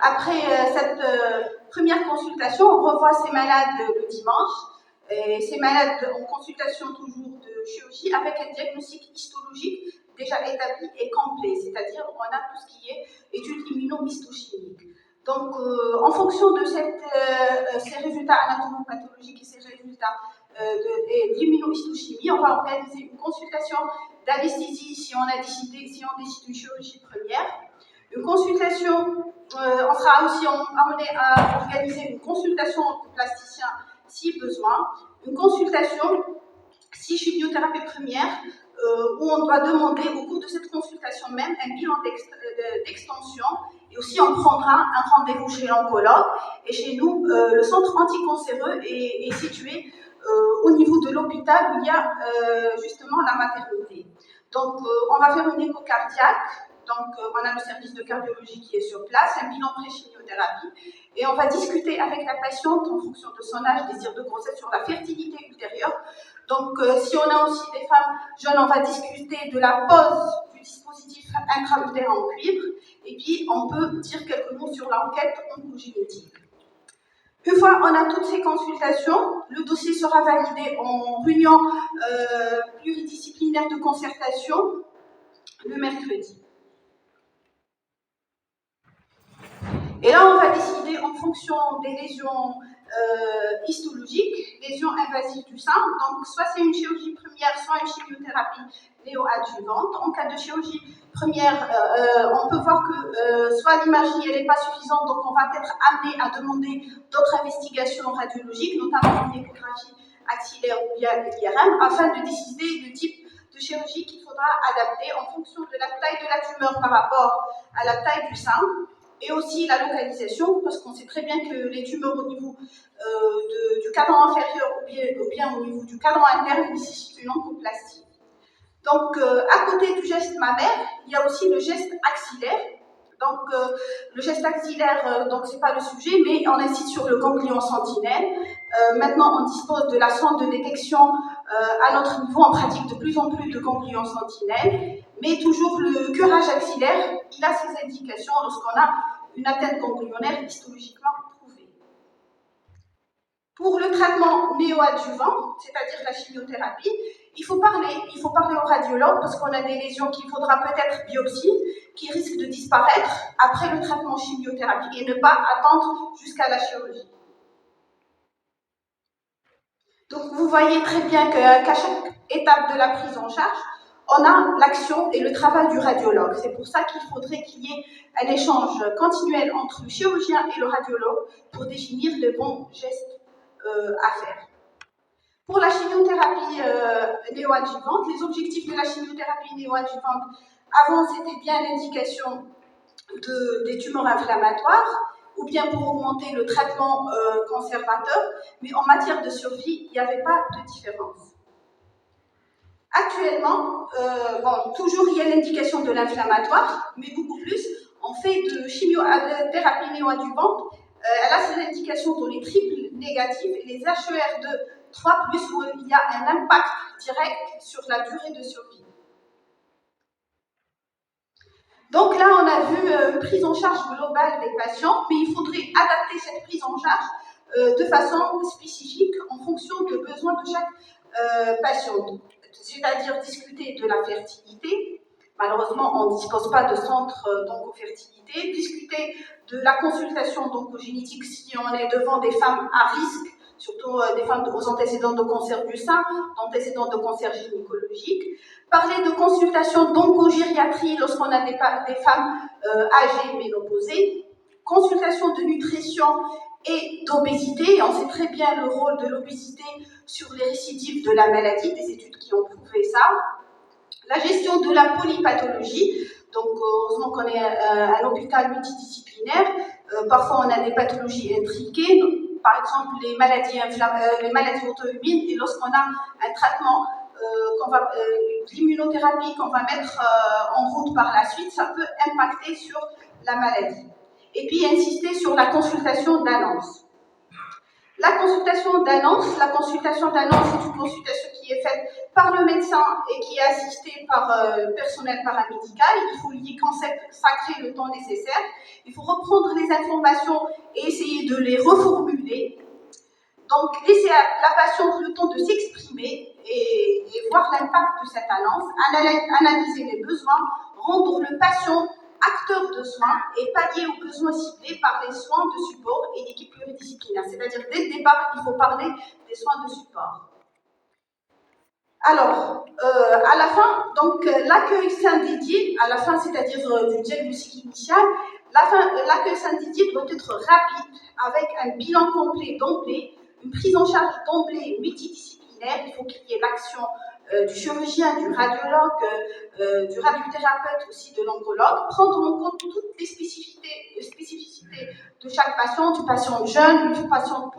Après cette première consultation, on revoit ces malades le dimanche. Et ces malades en consultation toujours de chirurgie avec un diagnostic histologique déjà établi et complet, c'est-à-dire on a tout ce qui est études immunohistochimiques. Donc, en fonction de ces résultats anatomopathologiques et ces résultats de l'immunohistochimie, on va organiser une consultation d'anesthésie si on décide une chirurgie première. Une consultation, on sera aussi amené à organiser une consultation de plasticien si besoin, une consultation si chimiothérapie première, où on doit demander au cours de cette consultation même un bilan d'extension, et aussi on prendra un rendez-vous chez l'oncologue. Et chez nous, le centre anticancéreux est situé au niveau de l'hôpital où il y a justement la maternité. Donc on va faire une écho cardiaque. Donc, on a le service de cardiologie qui est sur place, un bilan pré-chimiothérapie, et on va discuter avec la patiente en fonction de son âge, désir de grossesse, sur la fertilité ultérieure. Donc, si on a aussi des femmes jeunes, on va discuter de la pose du dispositif intra-utérin en cuivre, et puis on peut dire quelques mots sur l'enquête oncogénétique. Une fois on a toutes ces consultations, le dossier sera validé en réunion pluridisciplinaire de concertation le mercredi. Et là, on va décider en fonction des lésions histologiques, lésions invasives du sein. Donc, soit c'est une chirurgie première, soit une chimiothérapie néoadjuvante. En cas de chirurgie première, on peut voir que soit l'imagerie n'est pas suffisante, donc on va être amené à demander d'autres investigations radiologiques, notamment une échographie axillaire ou bien l'IRM, afin de décider le type de chirurgie qu'il faudra adapter en fonction de la taille de la tumeur par rapport à la taille du sein. Et aussi la localisation, parce qu'on sait très bien que les tumeurs au niveau du cadran inférieur ou bien au niveau du cadran interne nécessitent une oncoplastie. Donc, à côté du geste mammaire, il y a aussi le geste axillaire. Donc, le geste axillaire, donc c'est pas le sujet, mais on insiste sur le ganglion sentinelle. Maintenant, on dispose de la sonde de détection à notre niveau. On pratique de plus en plus de ganglion sentinelle, mais toujours le curage axillaire, il a ses indications lorsqu'on a une atteinte ganglionnaire histologiquement prouvée. Pour le traitement néoadjuvant, c'est-à-dire la chimiothérapie, il faut parler au radiologue parce qu'on a des lésions qu'il faudra peut-être biopsier, qui risquent de disparaître après le traitement chimiothérapie et ne pas attendre jusqu'à la chirurgie. Donc vous voyez très bien qu'à chaque étape de la prise en charge, on a l'action et le travail du radiologue. C'est pour ça qu'il faudrait qu'il y ait un échange continuel entre le chirurgien et le radiologue pour définir les bons gestes à faire. Pour la chimiothérapie néoadjuvante, les objectifs de la chimiothérapie néoadjuvante, avant c'était bien l'indication des tumeurs inflammatoires, ou bien pour augmenter le traitement conservateur, mais en matière de survie, il n'y avait pas de différence. Actuellement, toujours il y a l'indication de l'inflammatoire, mais beaucoup plus, on fait de chimiothérapie néoadjuvante, elle a ses indications dans les triples négatives et les HER2 3+, où il y a un impact direct sur la durée de survie. Donc là, on a vu une prise en charge globale des patients, mais il faudrait adapter cette prise en charge de façon spécifique en fonction des besoins de chaque patient. C'est-à-dire discuter de la fertilité. Malheureusement, on ne dispose pas de centre d'oncofertilité. Discuter de la consultation d'oncogénétique si on est devant des femmes à risque, surtout des femmes aux antécédents de cancer du sein, d'antécédents de cancer gynécologique. Parler de consultation d'oncogériatrie lorsqu'on a des femmes âgées ménopausées. Consultation de nutrition et d'obésité. On sait très bien le rôle de l'obésité sur les récidives de la maladie, des études qui ont prouvé ça. La gestion de la polypathologie. Donc, heureusement qu'on est un hôpital multidisciplinaire. Parfois, on a des pathologies intriquées. Par exemple, les maladies auto-immunes. Et lorsqu'on a un traitement, l'immunothérapie qu'on va mettre en route par la suite, ça peut impacter sur la maladie. Et puis, insister sur la consultation d'annonce. La consultation d'annonce est une consultation qui est faite par le médecin et qui est assisté par personnel paramédical. Il faut y consacrer le temps nécessaire. Il faut reprendre les informations et essayer de les reformuler. Donc, laisser à la patiente le temps de s'exprimer et voir l'impact de cette annonce, analyser les besoins, rendre le patient acteur de soins et pallier aux besoins ciblés par les soins de support et l'équipe pluridisciplinaire. C'est-à-dire, dès le départ, il faut parler des soins de support. Alors, à la fin, donc l'accueil Saint-Didier, à la fin, c'est-à-dire du diagnostic initial, l'accueil Saint-Didier doit être rapide, avec un bilan complet d'emblée, une prise en charge d'emblée multidisciplinaire. Il faut qu'il y ait l'action du chirurgien, du radiologue, du radiothérapeute, aussi de l'oncologue, prendre en compte toutes les spécificités de chaque patient, du patient jeune, du patient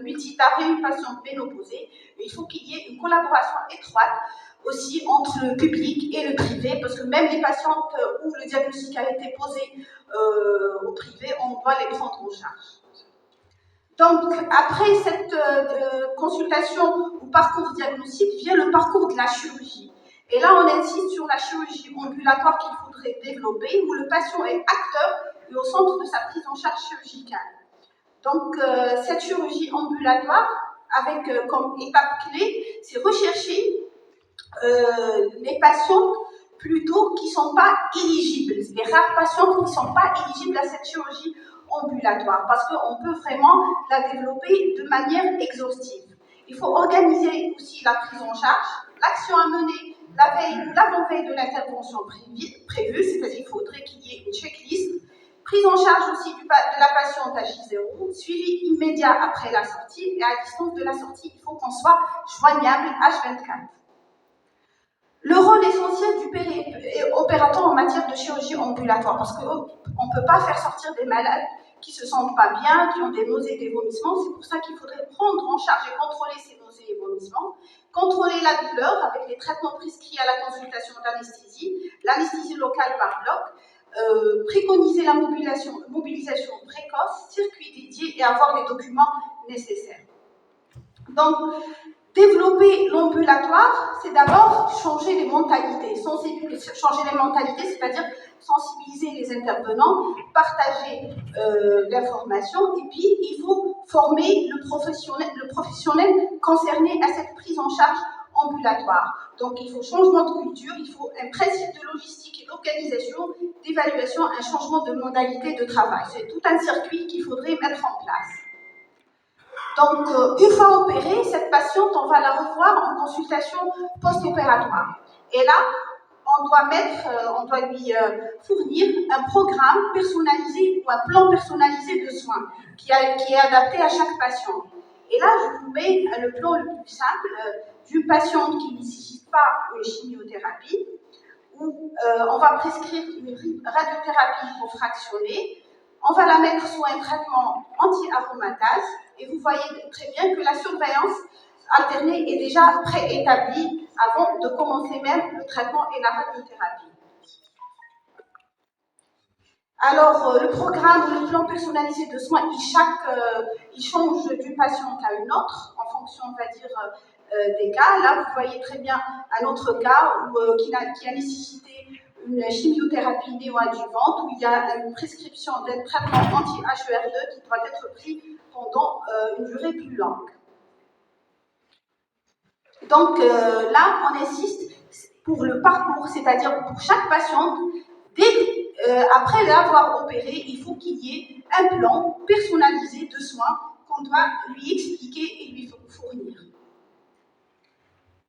multitaré, du patient ménopausé. Il faut qu'il y ait une collaboration étroite aussi entre le public et le privé, parce que même les patientes où le diagnostic a été posé au privé, on doit les prendre en charge. Donc, après cette consultation ou parcours diagnostique, vient le parcours de la chirurgie. Et là, on insiste sur la chirurgie ambulatoire qu'il faudrait développer, où le patient est acteur et au centre de sa prise en charge chirurgicale. Donc, cette chirurgie ambulatoire, avec comme étape clé, c'est rechercher les patients plutôt qui ne sont pas éligibles, les rares patients qui ne sont pas éligibles à cette chirurgie ambulatoire, parce qu'on peut vraiment la développer de manière exhaustive. Il faut organiser aussi la prise en charge, l'action à mener la veille ou l'avant-veille de l'intervention prévue, c'est-à-dire qu'il faudrait qu'il y ait une checklist, prise en charge aussi de la patiente à J0, suivi immédiat après la sortie, et à distance de la sortie, il faut qu'on soit joignable H24. Le rôle essentiel du opérateur en matière de chirurgie ambulatoire, parce qu'on ne peut pas faire sortir des malades qui ne se sentent pas bien, qui ont des nausées et des vomissements. C'est pour ça qu'il faudrait prendre en charge et contrôler ces nausées et vomissements, contrôler la douleur avec les traitements prescrits à la consultation d'anesthésie, l'anesthésie locale par bloc, préconiser la mobilisation précoce, circuit dédié et avoir les documents nécessaires. Donc, développer l'ambulatoire, c'est d'abord changer les mentalités. Changer les mentalités, c'est-à-dire sensibiliser les intervenants, partager l'information, et puis il faut former le professionnel concerné à cette prise en charge ambulatoire. Donc il faut changement de culture, il faut un principe de logistique et d'organisation, d'évaluation, un changement de modalité de travail. C'est tout un circuit qu'il faudrait mettre en place. Donc, une fois opérée, cette patiente, on va la revoir en consultation post-opératoire. Et là, on doit lui fournir un programme personnalisé ou un plan personnalisé de soins qui est adapté à chaque patient. Et là, je vous mets le plan le plus simple d'une patiente qui ne nécessite pas une chimiothérapie, où on va prescrire une radiothérapie pour fractionner. On va la mettre sous un traitement anti-aromatase et vous voyez très bien que la surveillance alternée est déjà préétablie avant de commencer même le traitement et la radiothérapie. Alors, le programme, le plan personnalisé de soins, il change d'une patiente à une autre en fonction, on va dire, des cas. Là, vous voyez très bien un autre cas qui a nécessité une chimiothérapie néoadjuvante où il y a une prescription d'un traitement anti-HER2 qui doit être pris pendant une durée plus longue. Donc là, on insiste pour le parcours, c'est-à-dire pour chaque patiente, après l'avoir opérée, il faut qu'il y ait un plan personnalisé de soins qu'on doit lui expliquer et lui fournir.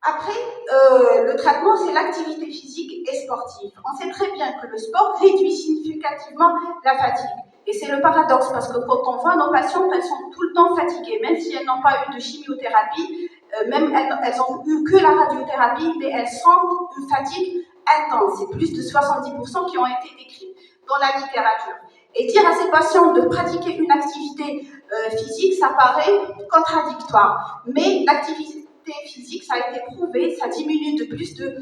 Après, le traitement, c'est l'activité physique et sportive. On sait très bien que le sport réduit significativement la fatigue. Et c'est le paradoxe, parce que quand on voit nos patientes, elles sont tout le temps fatiguées, même si elles n'ont pas eu de chimiothérapie, même elles n'ont eu que la radiothérapie, mais elles sentent une fatigue intense. C'est plus de 70% qui ont été décrits dans la littérature. Et dire à ces patients de pratiquer une activité physique, ça paraît contradictoire. Mais l'activité physique, ça a été prouvé, ça diminue de plus de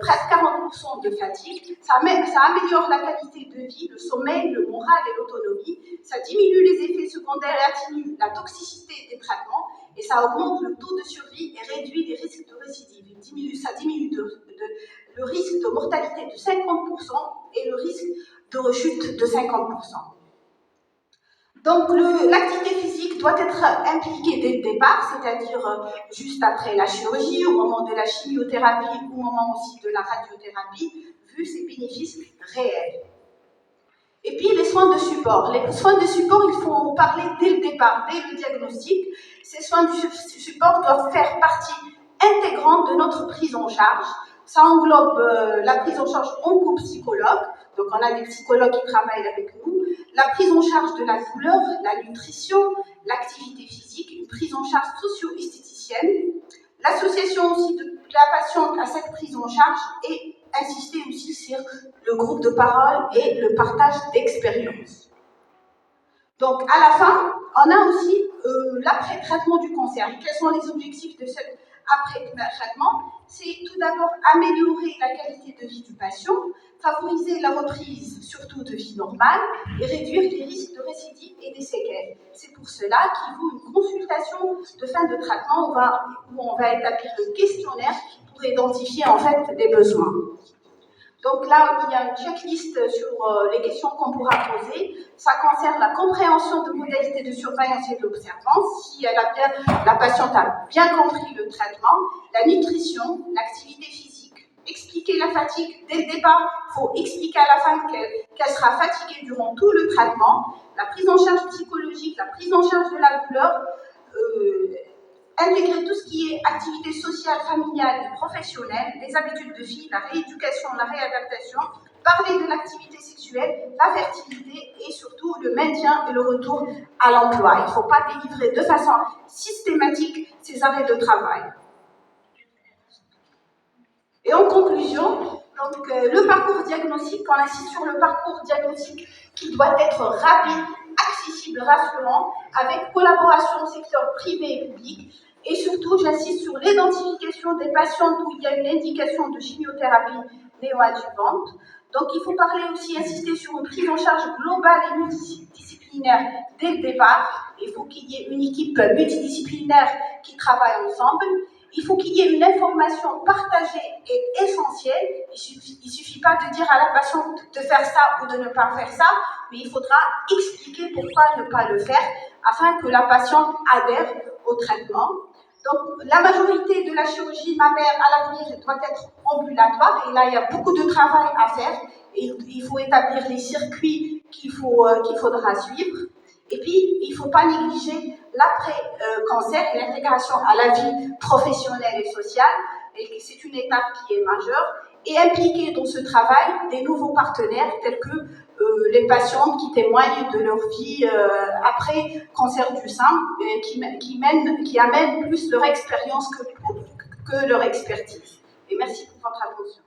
presque 40% de fatigue, ça améliore la qualité de vie, le sommeil, le moral et l'autonomie, ça diminue les effets secondaires et atténue la toxicité des traitements, et ça augmente le taux de survie et réduit les risques de récidive. ça diminue le risque de mortalité de 50% et le risque de rechute de 50%. Donc l'activité physique doit être impliquée dès le départ, c'est-à-dire juste après la chirurgie, au moment de la chimiothérapie, au moment aussi de la radiothérapie, vu ses bénéfices réels. Et puis les soins de support. Les soins de support, il faut en parler dès le départ, dès le diagnostic. Ces soins de support doivent faire partie intégrante de notre prise en charge. Ça englobe la prise en charge oncopsychologue, donc on a des psychologues qui travaillent avec nous, la prise en charge de la douleur, la nutrition, l'activité physique, une prise en charge socio-esthéticienne, l'association aussi de la patiente à cette prise en charge et insister aussi sur le groupe de parole et le partage d'expériences. Donc, à la fin, on a aussi l'après-traitement du cancer. Quels sont les objectifs de cet après-traitement? C'est tout d'abord améliorer la qualité de vie du patient, favoriser la reprise, surtout de vie normale, et réduire les risques de récidive et des séquelles. C'est pour cela qu'il faut une consultation de fin de traitement où on va établir le questionnaire pour identifier en fait des besoins. Donc là, il y a une checklist sur les questions qu'on pourra poser. Ça concerne la compréhension de modalités de surveillance et d'observance, si la patiente a bien compris le traitement, la nutrition, l'activité physique, expliquer la fatigue dès le départ. Il faut expliquer à la fin qu'elle sera fatiguée durant tout le traitement, la prise en charge psychologique, la prise en charge de la douleur, intégrer tout ce qui est activité sociale, familiale et professionnelle, les habitudes de vie, la rééducation, la réadaptation, parler de l'activité sexuelle, la fertilité et surtout le maintien et le retour à l'emploi. Il ne faut pas délivrer de façon systématique ces arrêts de travail. Et en conclusion, donc, le parcours diagnostique, on insiste sur le parcours diagnostique qui doit être rapide, accessible, rassurant, avec collaboration au secteur privé et public. Et surtout, j'insiste sur l'identification des patientes où il y a une indication de chimiothérapie néoadjuvante. Donc, il faut parler aussi, insister sur une prise en charge globale et multidisciplinaire dès le départ. Il faut qu'il y ait une équipe multidisciplinaire qui travaille ensemble. Il faut qu'il y ait une information partagée et essentielle. Il ne suffit pas de dire à la patiente de faire ça ou de ne pas faire ça, mais il faudra expliquer pourquoi ne pas le faire afin que la patiente adhère au traitement. Donc, la majorité de la chirurgie mammaire à l'avenir doit être ambulatoire et là, il y a beaucoup de travail à faire et il faut établir les circuits qu'il faudra suivre. Et puis, il ne faut pas négliger l'après-cancer et l'intégration à la vie professionnelle et sociale. Et c'est une étape qui est majeure. Et impliquer dans ce travail des nouveaux partenaires tels que les patientes qui témoignent de leur vie après cancer du sein, qui amènent plus leur expérience que leur expertise. Et merci pour votre attention.